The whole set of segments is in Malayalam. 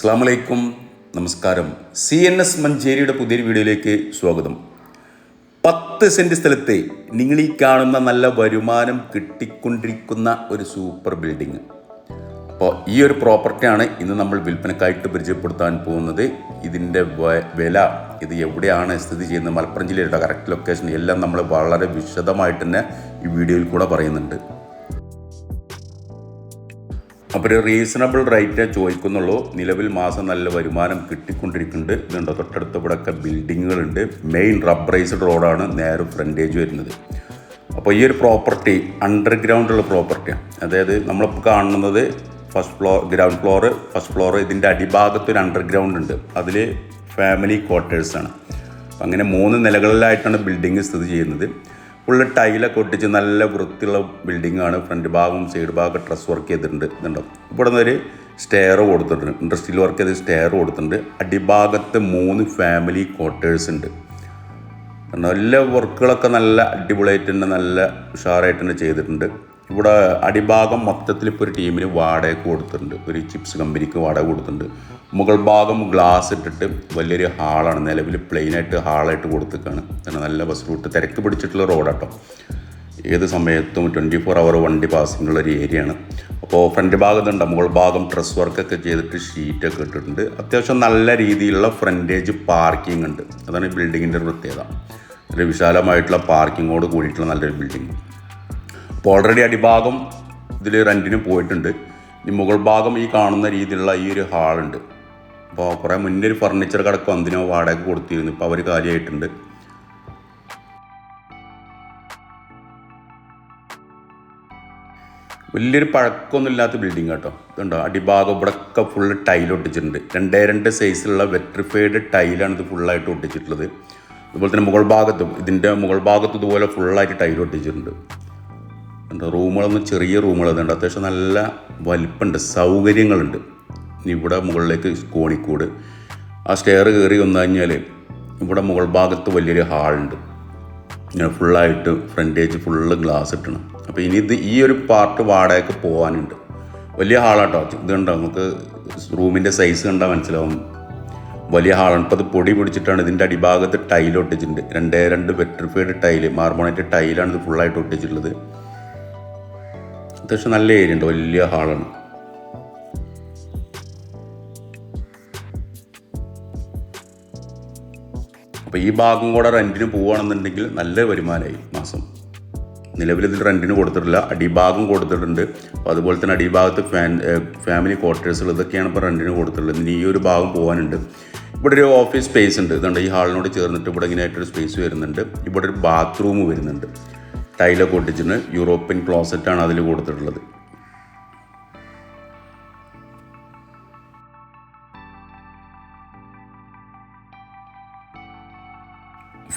അസ്സലാമു അലൈക്കും, നമസ്കാരം. CNS മഞ്ചേരിയുടെ പുതിയൊരു വീഡിയോയിലേക്ക് സ്വാഗതം. 10 സെൻറ്റ് സ്ഥലത്ത് നിങ്ങൾ ഈ കാണുന്ന നല്ല വരുമാനം കിട്ടിക്കൊണ്ടിരിക്കുന്ന ഒരു സൂപ്പർ ബിൽഡിങ്. അപ്പോൾ ഈ ഒരു പ്രോപ്പർട്ടിയാണ് ഇന്ന് നമ്മൾ വിൽപ്പനക്കായിട്ട് പരിചയപ്പെടുത്താൻ പോകുന്നത്. ഇതിൻ്റെ വില, ഇത് എവിടെയാണ് സ്ഥിതി ചെയ്യുന്നത്, മലപ്പുറം ജില്ലയുടെ കറക്റ്റ് ലൊക്കേഷൻ എല്ലാം നമ്മൾ വളരെ വിശദമായിട്ട് തന്നെ ഈ വീഡിയോയിൽ കൂടെ പറയുന്നുണ്ട്. അപ്പോൾ ഒരു റീസണബിൾ റേറ്റേ ചോദിക്കുന്നുള്ളൂ. നിലവിൽ മാസം നല്ല വരുമാനം കിട്ടിക്കൊണ്ടിരിക്കുന്നുണ്ട്. ഇതുണ്ടോ, തൊട്ടടുത്ത് ഇവിടെയൊക്കെ ബിൽഡിങ്ങുകളുണ്ട്. മെയിൻ റബ്ബറൈസ്ഡ് റോഡാണ് നേരെ ഫ്രണ്ടേജ് വരുന്നത്. അപ്പോൾ ഈ ഒരു പ്രോപ്പർട്ടി അണ്ടർഗ്രൗണ്ടുള്ള പ്രോപ്പർട്ടിയാണ്. അതായത് നമ്മളിപ്പോൾ കാണുന്നത് ഫസ്റ്റ് ഫ്ലോർ ഇതിൻ്റെ അടിഭാഗത്ത് ഒരു അണ്ടർഗ്രൗണ്ട് ഉണ്ട്. അതിൽ ഫാമിലി ക്വാർട്ടേഴ്സാണ്. അപ്പം അങ്ങനെ 3 നിലകളിലായിട്ടാണ് ബിൽഡിങ് സ്ഥിതി ചെയ്യുന്നത്. ഫുള്ള് ടൈലൊക്കെ ഒട്ടിച്ച് നല്ല വൃത്തിയുള്ള ബിൽഡിങ്ങാണ്. ഫ്രണ്ട് ഭാഗവും സൈഡ് ഭാഗം ഡ്രസ് വർക്ക് ചെയ്തിട്ടുണ്ട്. ഇതുണ്ടോ, ഇവിടെ നിന്നൊരു സ്റ്റെയർ കൊടുത്തിട്ടുണ്ട്. ഇൻഡസ്ട്രിയിൽ വർക്ക് ചെയ്ത് സ്റ്റെയർ കൊടുത്തിട്ടുണ്ട്. അടിഭാഗത്ത് 3 ഫാമിലി ക്വാർട്ടേഴ്സ് ഉണ്ട്. എല്ലാ വർക്കുകളൊക്കെ നല്ല അടിപൊളിയായിട്ട് തന്നെ നല്ല ഉഷാറായിട്ട് തന്നെ ചെയ്തിട്ടുണ്ട്. ഇവിടെ അടിഭാഗം മൊത്തത്തിൽ ഇപ്പോൾ ഒരു ടീമിന് വാടകയ്ക്ക് കൊടുത്തിട്ടുണ്ട്. ഒരു ചിപ്സ് കമ്പനിക്ക് വാടക കൊടുത്തിട്ടുണ്ട്. മുകൾ ഭാഗം ഗ്ലാസ് ഇട്ടിട്ട് വലിയൊരു ഹാളാണ്. നിലവിൽ പ്ലെയിനായിട്ട് ഹാളായിട്ട് കൊടുത്തിട്ടാണ്. നല്ല ബസ് റൂട്ട് തിരക്ക് പിടിച്ചിട്ടുള്ള റോഡാട്ടോ. ഏത് സമയത്തും 24 അവർ വണ്ടി പാസിങ്ങുള്ള ഒരു ഏരിയയാണ്. അപ്പോൾ ഫ്രണ്ട് ഭാഗത്തുണ്ട്, മുകൾ ഭാഗം ഡ്രസ് വർക്കൊക്കെ ചെയ്തിട്ട് ഷീറ്റൊക്കെ ഇട്ടിട്ടുണ്ട്. അത്യാവശ്യം നല്ല രീതിയിലുള്ള ഫ്രണ്ടേജ് പാർക്കിംഗ് ഉണ്ട്. അതാണ് ഈ ബിൽഡിങ്ങിൻ്റെ ഒരു പ്രത്യേകത. ഒരു വിശാലമായിട്ടുള്ള പാർക്കിങ്ങോട് കൂടിയിട്ടുള്ള നല്ലൊരു ബിൽഡിങ്. അപ്പോൾ ഓൾറെഡി അടിഭാഗം ഇതിൽ റെൻറ്റിന് പോയിട്ടുണ്ട്. ഇനി മുകൾ ഭാഗം ഈ കാണുന്ന രീതിയിലുള്ള ഈ ഒരു ഹാളുണ്ട്. അപ്പോൾ കുറേ മുന്നേ ഒരു ഫർണിച്ചർ കടക്ക് എന്തിനോ വാടക കൊടുത്തിരുന്നു. ഇപ്പോൾ അവർ കാര്യമായിട്ടുണ്ട്. വലിയൊരു പഴക്കമൊന്നും ഇല്ലാത്ത ബിൽഡിംഗ് കേട്ടോ. ഇതുണ്ടോ, അടിഭാഗം ഇവിടെയൊക്കെ ഫുള്ള് ടൈൽ ഒട്ടിച്ചിട്ടുണ്ട്. 2 സൈസിലുള്ള വെട്രിഫൈഡ് ടൈലാണ് ഇത് ഫുള്ളായിട്ട് ഒട്ടിച്ചിട്ടുള്ളത്. അതുപോലെ തന്നെ ഇതിൻ്റെ മുകൾ ഭാഗത്തും ഇതുപോലെ ഫുള്ളായിട്ട് ടൈൽ ഒട്ടിച്ചിട്ടുണ്ട്. റൂമുകളൊന്നും ചെറിയ റൂമുകളുണ്ട്. അത്യാവശ്യം നല്ല വലിപ്പമുണ്ട്, സൗകര്യങ്ങളുണ്ട്. ഇവിടെ മുകളിലേക്ക് കോണിക്കൂട്, ആ സ്റ്റെയർ കയറി വന്നു കഴിഞ്ഞാൽ ഇവിടെ മുകൾ ഭാഗത്ത് വലിയൊരു ഹാളുണ്ട്. ഇങ്ങനെ ഫുള്ളായിട്ട് ഫ്രണ്ടേജ് ഫുള്ള് ഗ്ലാസ് ഇട്ടണം. അപ്പോൾ ഇനി ഈ ഒരു പാർട്ട് വാടകയ്ക്ക് പോകാനുണ്ട്. വലിയ ഹാളാട്ടോ. ഇതുണ്ടോ, നമുക്ക് റൂമിൻ്റെ സൈസ് കണ്ടാൽ മനസ്സിലാവും. വലിയ ഹാളാണ്. ഇപ്പോൾ അത് പൊടി പിടിച്ചിട്ടാണ്. ഇതിൻ്റെ അടിഭാഗത്ത് ടൈൽ ഒട്ടിച്ചിട്ടുണ്ട്. 2 വെട്രിഫൈഡ് ടൈല്, മാർബോണൈറ്റ് ടൈലാണ് ഇത് ഫുള്ളായിട്ട് ഒട്ടിച്ചിട്ടുള്ളത്. അത്യാവശ്യം നല്ല ഏരിയ ഉണ്ട്, വലിയ ഹാളാണ്. അപ്പോൾ ഈ ഭാഗം കൂടെ റെൻറ്റിന് പോവുകയാണെന്നുണ്ടെങ്കിൽ നല്ല വരുമാനമായി മാസം. നിലവിൽ ഇതിൽ റെൻറ്റിന് കൊടുത്തിട്ടില്ല, അടിഭാഗം കൊടുത്തിട്ടുണ്ട്. അപ്പോൾ അതുപോലെ തന്നെ അടിഭാഗത്ത് ഫാമിലി ക്വാർട്ടേഴ്സുകൾ ഇതൊക്കെയാണ് ഇപ്പോൾ റെൻറ്റിന് കൊടുത്തിട്ടുള്ളത്. ഇനി ഈ ഒരു ഭാഗം പോകാനുണ്ട്. ഇവിടെ ഒരു ഓഫീസ് സ്പേസ് ഉണ്ട്. ഇതുണ്ട്, ഈ ഹാളിനോട് ചേർന്നിട്ട് ഇവിടെ ഇങ്ങനെ ആയിട്ടൊരു സ്പേസ് വരുന്നുണ്ട്. ഇവിടെ ഒരു ബാത്റൂം വരുന്നുണ്ട്. ടൈലൊക്കെ ഒട്ടിച്ചിട്ട് യൂറോപ്യൻ ക്ലോസറ്റാണ് അതിൽ കൊടുത്തിട്ടുള്ളത്.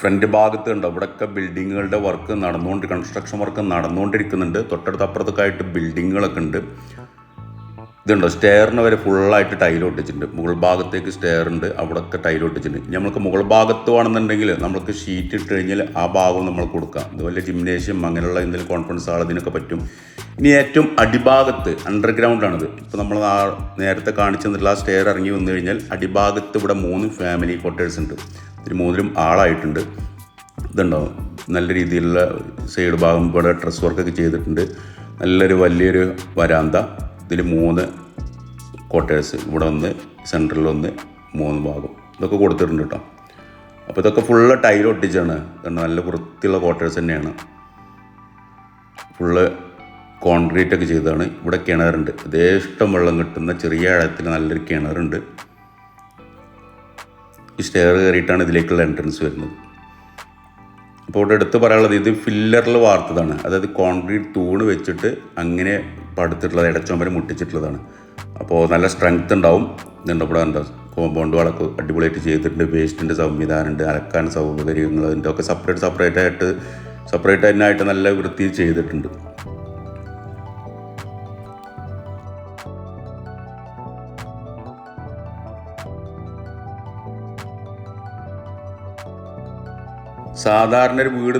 ഫ്രണ്ട് ഭാഗത്ത് ഉണ്ട്, ഇവിടെയൊക്കെ ബിൽഡിങ്ങുകളുടെ വർക്ക് കൺസ്ട്രക്ഷൻ വർക്ക് നടന്നുകൊണ്ടിരിക്കുന്നുണ്ട്. തൊട്ടടുത്തപ്പുറത്തൊക്കെ ബിൽഡിങ്ങുകളൊക്കെ ഉണ്ട്. ഇതുണ്ടോ, സ്റ്റെയറിന് വരെ ഫുള്ളായിട്ട് ടൈൽ ഒട്ടിച്ചിട്ടുണ്ട്. മുകൾ ഭാഗത്തേക്ക് സ്റ്റെയർ ഉണ്ട്, അവിടെയൊക്കെ ടൈൽ ഒട്ടിച്ചിട്ടുണ്ട്. ഇനി നമുക്ക് മുകൾ ഭാഗത്ത് വേണമെന്നുണ്ടെങ്കിൽ നമുക്ക് ഷീറ്റ് ഇട്ട് കഴിഞ്ഞാൽ ആ ഭാഗം നമ്മൾ കൊടുക്കാം. ഇതുപോലെ ജിംനേഷ്യം അങ്ങനെയുള്ള എന്തെങ്കിലും കോൺഫറൻസ് ഹാൾ ഇതിനൊക്കെ പറ്റും. ഇനി ഏറ്റവും അടിഭാഗത്ത് അണ്ടർഗ്രൗണ്ടാണിത്. ഇപ്പോൾ നമ്മൾ നേരത്തെ കാണിച്ചു തന്നിട്ടുള്ള ആ സ്റ്റെയർ ഇറങ്ങി വന്നു കഴിഞ്ഞാൽ അടിഭാഗത്ത് ഇവിടെ 3 ഫാമിലി ക്വാർട്ടേഴ്സ് ഉണ്ട്. ഇതിൽ 3ലും ആളായിട്ടുണ്ട്. ഇതുണ്ടാവും നല്ല രീതിയിലുള്ള സൈഡ് ഭാഗം ഇവിടെ ഡ്രസ് വർക്കൊക്കെ ചെയ്തിട്ടുണ്ട്. വലിയൊരു വരാന്ത. ഇതിൽ 3 ക്വാർട്ടേഴ്സ്, ഇവിടെ 1, സെൻട്രലിൽ 1, 3 ഭാഗം ഇതൊക്കെ കൊടുത്തിട്ടുണ്ട് കേട്ടോ. അപ്പോൾ ഇതൊക്കെ ഫുള്ള് ടൈൽ ഒട്ടിച്ചാണ്. നല്ല വൃത്തിയുള്ള ക്വാർട്ടേഴ്സ് തന്നെയാണ്. ഫുള്ള് കോൺക്രീറ്റ് ഒക്കെ ചെയ്തതാണ്. ഇവിടെ കിണറുണ്ട്. യഥേഷ്ടം വെള്ളം കിട്ടുന്ന ചെറിയ ആഴത്തിൽ നല്ലൊരു കിണറുണ്ട്. ഈ സ്റ്റെയർ കയറിയിട്ടാണ് ഇതിലേക്കുള്ള എൻട്രൻസ് വരുന്നത്. അപ്പോൾ ഇവിടെ എടുത്ത് പറയാനുള്ളത്, ഇത് ഫില്ലറിൽ വാർത്തതാണ്. അതായത് കോൺക്രീറ്റ് തൂണ് വെച്ചിട്ട് അങ്ങനെ പടുത്തിട്ടുള്ളത്, ഇടച്ചോമ്പര് മുട്ടിച്ചിട്ടുള്ളതാണ്. അപ്പോൾ നല്ല സ്ട്രെങ്ത് ഉണ്ടാവും. ഇതുണ്ട്, ഇവിടെ ഉണ്ട് കോമ്പൗണ്ട് വളക്ക് അടിപൊളിയായിട്ട് ചെയ്തിട്ടുണ്ട്. വേസ്റ്റിൻ്റെ സംവിധാനമുണ്ട്, അലക്കാൻ സൗകര്യങ്ങൾ, അതിൻ്റെ ഒക്കെ സെപ്പറേറ്റ് അതിനായിട്ട് നല്ല വൃത്തിയിൽ ചെയ്തിട്ടുണ്ട്. സാധാരണ ഒരു വീട്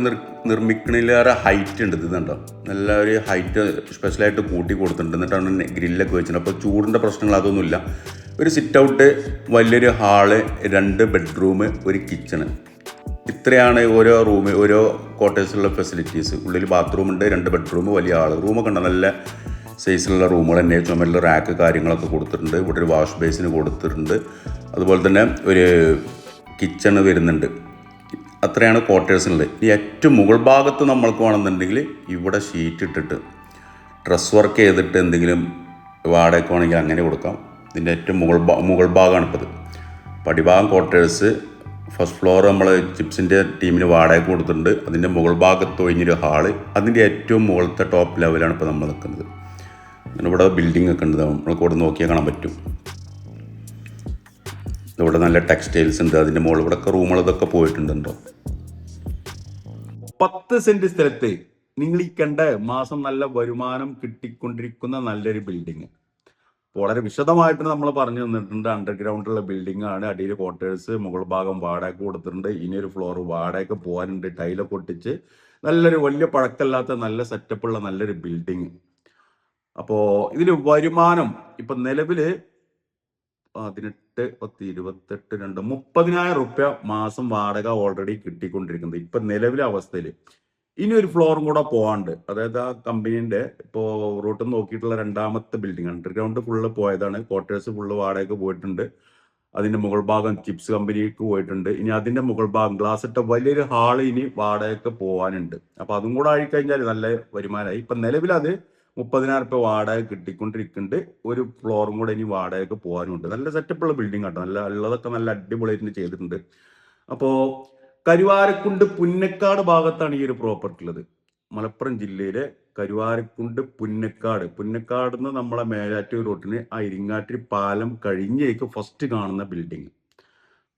നിർമ്മിക്കണതിലേറെ ഹൈറ്റ് ഉണ്ട്. ഇതുണ്ടോ, നല്ല ഒരു ഹൈറ്റ് സ്പെഷ്യലായിട്ട് കൂട്ടി കൊടുത്തിട്ടുണ്ട്. എന്നിട്ടാണ് ഗ്രില്ലൊക്കെ വെച്ചിട്ടുണ്ട്. അപ്പോൾ ചൂടിൻ്റെ പ്രശ്നങ്ങൾ അതൊന്നുമില്ല. ഒരു സിറ്റ് ഔട്ട്, വലിയൊരു ഹാള്, 2 ബെഡ്റൂം, ഒരു കിച്ചണ്. ഇത്രയാണ് ഓരോ ഓരോ ക്വാർട്ടേഴ്സിലുള്ള ഫെസിലിറ്റീസ്. ഉള്ളിൽ ബാത്റൂം ഉണ്ട്, 2 ബെഡ്റൂം, വലിയ ഹാള്. റൂമൊക്കെ ഉണ്ട്, നല്ല സൈസിലുള്ള റൂമുകൾ തന്നെ. ചുമലിൽ റാക്ക് കാര്യങ്ങളൊക്കെ കൊടുത്തിട്ടുണ്ട്. ഇവിടെ ഒരു വാഷ് ബേസിന് കൊടുത്തിട്ടുണ്ട്. അതുപോലെ തന്നെ ഒരു കിച്ചണ് വരുന്നുണ്ട്. അത്രയാണ് ക്വാർട്ടേഴ്സിനുള്ളത്. ഈ ഏറ്റവും മുകൾ ഭാഗത്ത് നമ്മൾക്ക് വേണമെന്നുണ്ടെങ്കിൽ ഇവിടെ ഷീറ്റ് ഇട്ടിട്ട് ഡ്രസ് വർക്ക് ചെയ്തിട്ട് എന്തെങ്കിലും വാടകയ്ക്ക് വേണമെങ്കിൽ അങ്ങനെ കൊടുക്കാം. ഇതിൻ്റെ ഏറ്റവും മുകൾ ഭാഗമാണ് ഇപ്പോൾ ഇത്. പടിഭാഗം ക്വാർട്ടേഴ്സ്, ഫസ്റ്റ് ഫ്ലോർ നമ്മൾ ചിപ്സിൻ്റെ ടീമിന് വാടകയ്ക്ക് കൊടുത്തിട്ടുണ്ട്. അതിൻ്റെ മുകൾ ഭാഗത്ത് ഒഴിഞ്ഞൊരു ഹാള്, അതിൻ്റെ ഏറ്റവും മുകളിലത്തെ ടോപ്പ് ലെവലാണ് ഇപ്പോൾ നമ്മൾ നിൽക്കുന്നത്. ഇവിടെ ബിൽഡിംഗ് ഒക്കെ ഉണ്ട്, നമ്മൾക്ക് ഇവിടെ നോക്കിയാൽ കാണാൻ പറ്റും. ഇവിടെ നല്ല ടെക്സ്റ്റൈൽസ് ഉണ്ട്. അതിൻ്റെ മുകളിൽ ഇവിടെ ഒക്കെ റൂമുകൾ ഇതൊക്കെ പോയിട്ടുണ്ടോ. 10 സെൻറ്റ് സ്ഥലത്ത് നിങ്ങൾ ഈ കണ്ട മാസം നല്ല വരുമാനം കിട്ടിക്കൊണ്ടിരിക്കുന്ന നല്ലൊരു ബിൽഡിങ് വളരെ വിശദമായിട്ട് നമ്മൾ പറഞ്ഞു തന്നിട്ടുണ്ട്. അണ്ടർഗ്രൗണ്ടിലുള്ള ബിൽഡിംഗ് ആണ്. അടിയിൽ ക്വാർട്ടേഴ്സ്, മുകൾ ഭാഗം വാടക കൊടുത്തിട്ടുണ്ട്. ഇനിയൊരു ഫ്ലോർ വാടക പോകാനുണ്ട്. ടൈലൊക്കെ ഒട്ടിച്ച് നല്ലൊരു വലിയ പഴക്കമില്ലാത്ത നല്ല സെറ്റപ്പുള്ള നല്ലൊരു ബിൽഡിങ്. അപ്പോൾ ഇതിൽ വരുമാനം ഇപ്പം നിലവിൽ 18, 10, 28, 2, 30,000 റുപ്യ മാസം വാടക ഓൾറെഡി കിട്ടിക്കൊണ്ടിരിക്കുന്നത് ഇപ്പം നിലവിലെ അവസ്ഥയിൽ. ഇനി ഒരു ഫ്ലോറും കൂടെ പോകാണ്ട്, അതായത് ആ കമ്പനീൻ്റെ ഇപ്പോൾ റൂട്ട് നോക്കിയിട്ടുള്ള 2ാമത്തെ ബിൽഡിംഗ് അണ്ടർഗ്രൗണ്ട് ഫുള്ള് പോയതാണ്. ക്വാർട്ടേഴ്സ് ഫുള്ള് വാടകയ്ക്ക് പോയിട്ടുണ്ട്. അതിൻ്റെ മുകൾ ഭാഗം ചിപ്സ് കമ്പനിക്ക് പോയിട്ടുണ്ട്. ഇനി അതിൻ്റെ മുകൾ ഭാഗം ഗ്ലാസ് ഇട്ട വലിയൊരു ഹാള് ഇനി വാടകയ്ക്ക് പോകാനുണ്ട്. അപ്പോൾ അതും കൂടെ ആയിക്കഴിഞ്ഞാൽ നല്ല വരുമാനമായി. ഇപ്പം നിലവിൽ അത് 30,000 റുപ്യ വാടക കിട്ടിക്കൊണ്ടിരിക്കുന്നുണ്ട്. ഒരു ഫ്ലോറും കൂടെ ഇനി വാടകയ്ക്ക് പോകാനുണ്ട്. നല്ല സെറ്റപ്പുള്ള ബിൽഡിംഗ് ആട്ടോ. നല്ല ഉള്ളതൊക്കെ നല്ല അടിപൊളിയായിട്ട് ചെയ്തിട്ടുണ്ട്. അപ്പോൾ കരുവാരക്കുണ്ട് പുന്നക്കാട് ഭാഗത്താണ് ഈ ഒരു പ്രോപ്പർട്ടി ഉള്ളത്. മലപ്പുറം ജില്ലയിലെ കരുവാരക്കുണ്ട് പുന്നക്കാട് നിന്ന് നമ്മളെ മേലാറ്റൂർ റൂട്ടിന് ആ ഇരിങ്ങാട്ടിരി പാലം കഴിഞ്ഞേക്ക് ഫസ്റ്റ് കാണുന്ന ബിൽഡിങ്.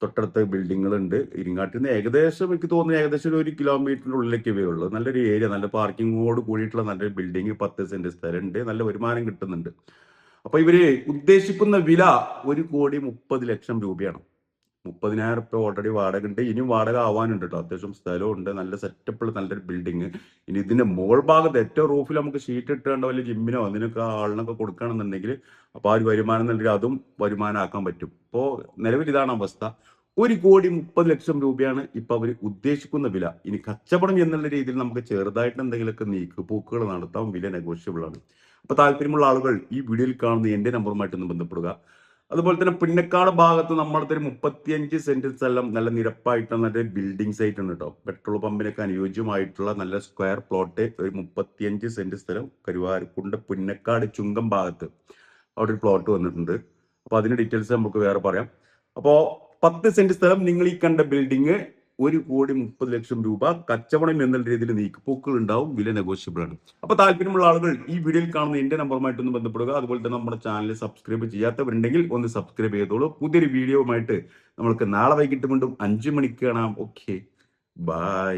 തൊട്ടടുത്ത ബിൽഡിങ്ങുകളുണ്ട്. ഇരിങ്ങാട്ടിൽ നിന്ന് ഏകദേശം എനിക്ക് തോന്നുന്നു ഏകദേശം 1 കിലോമീറ്ററിൻ്റെ ഉള്ളിലേക്ക് വരുള്ളൂ. നല്ലൊരു ഏരിയ, നല്ല പാർക്കിങ്ങോട് കൂടിയിട്ടുള്ള നല്ലൊരു ബിൽഡിങ്. 10 സെൻറ്റ് സ്ഥലമുണ്ട്. നല്ല വരുമാനം കിട്ടുന്നുണ്ട്. അപ്പോൾ ഇവർ ഉദ്ദേശിക്കുന്ന വില 1,30,00,000 രൂപയാണ്. 30,000 റുപ്യ ഓൾറെഡി വാടക ഉണ്ട്. ഇനിയും വാടക ആവാനുണ്ട് കേട്ടോ. അത്യാവശ്യം സ്ഥലവും ഉണ്ട്. നല്ല സെറ്റപ്പിൽ നല്ലൊരു ബിൽഡിങ്. ഇനി ഇതിന്റെ മുകൾ ഭാഗത്ത് ഏറ്റവും റൂഫിൽ നമുക്ക് ഷീറ്റ് ഇട്ടുകൊണ്ട് വലിയ ജിമ്മിനോ അതിനൊക്കെ ആളിനൊക്കെ കൊടുക്കുകയാണെന്നുണ്ടെങ്കിൽ അപ്പോൾ ആ ഒരു വരുമാനം എന്നുണ്ടെങ്കിൽ അതും വരുമാനമാക്കാൻ പറ്റും. ഇപ്പോൾ നിലവിൽ ഇതാണ് അവസ്ഥ. 1,30,00,000 രൂപയാണ് ഇപ്പൊ അവർ ഉദ്ദേശിക്കുന്ന വില. ഇനി കച്ചവടം എന്നുള്ള രീതിയിൽ നമുക്ക് ചെറുതായിട്ട് എന്തെങ്കിലുമൊക്കെ നീക്കുപോക്കുകൾ നടത്താം. വില നെഗോഷ്യബിൾ ആണ്. അപ്പൊ താല്പര്യമുള്ള ആളുകൾ ഈ വീഡിയോയിൽ കാണുന്ന എന്റെ നമ്പറുമായിട്ടൊന്ന് ബന്ധപ്പെടുക. അതുപോലെ തന്നെ പുന്നക്കാട് ഭാഗത്ത് നമ്മളത്തെ ഒരു 35 സെന്റ് സ്ഥലം നല്ല നിരപ്പായിട്ടുള്ള നല്ല ബിൽഡിംഗ് സൈറ്റ് ഉണ്ട് കേട്ടോ. പെട്രോൾ പമ്പിനൊക്കെ അനുയോജ്യമായിട്ടുള്ള നല്ല സ്ക്വയർ പ്ലോട്ട്, ഒരു 35 സെന്റ് സ്ഥലം കരുവാരക്കുണ്ട് പുന്നക്കാട് ചുങ്കം ഭാഗത്ത് അവിടെ ഒരു പ്ലോട്ട് വന്നിട്ടുണ്ട്. അപ്പോൾ അതിന്റെ ഡീറ്റെയിൽസ് നമുക്ക് വേറെ പറയാം. അപ്പോൾ 10 സെന്റ് സ്ഥലം, നിങ്ങൾ ഈ കണ്ട ബിൽഡിങ് 1,30,00,000 രൂപ. കച്ചവടം എന്നുള്ള രീതിയിൽ നീക്കുപോക്കുകൾ ഉണ്ടാവും. വില നെഗോഷ്യബിൾ ആണ്. അപ്പൊ താല്പര്യമുള്ള ആളുകൾ ഈ വീഡിയോയിൽ കാണുന്ന എന്റെ നമ്പറുമായിട്ടൊന്ന് ബന്ധപ്പെടുക. അതുപോലെ തന്നെ നമ്മുടെ ചാനൽ സബ്സ്ക്രൈബ് ചെയ്യാത്തവരുണ്ടെങ്കിൽ ഒന്ന് സബ്സ്ക്രൈബ് ചെയ്തോളൂ. പുതിയൊരു വീഡിയോയുമായിട്ട് നമ്മൾക്ക് നാളെ വൈകിട്ട് വീണ്ടും 5 മണിക്ക് കാണാം. Okay, by.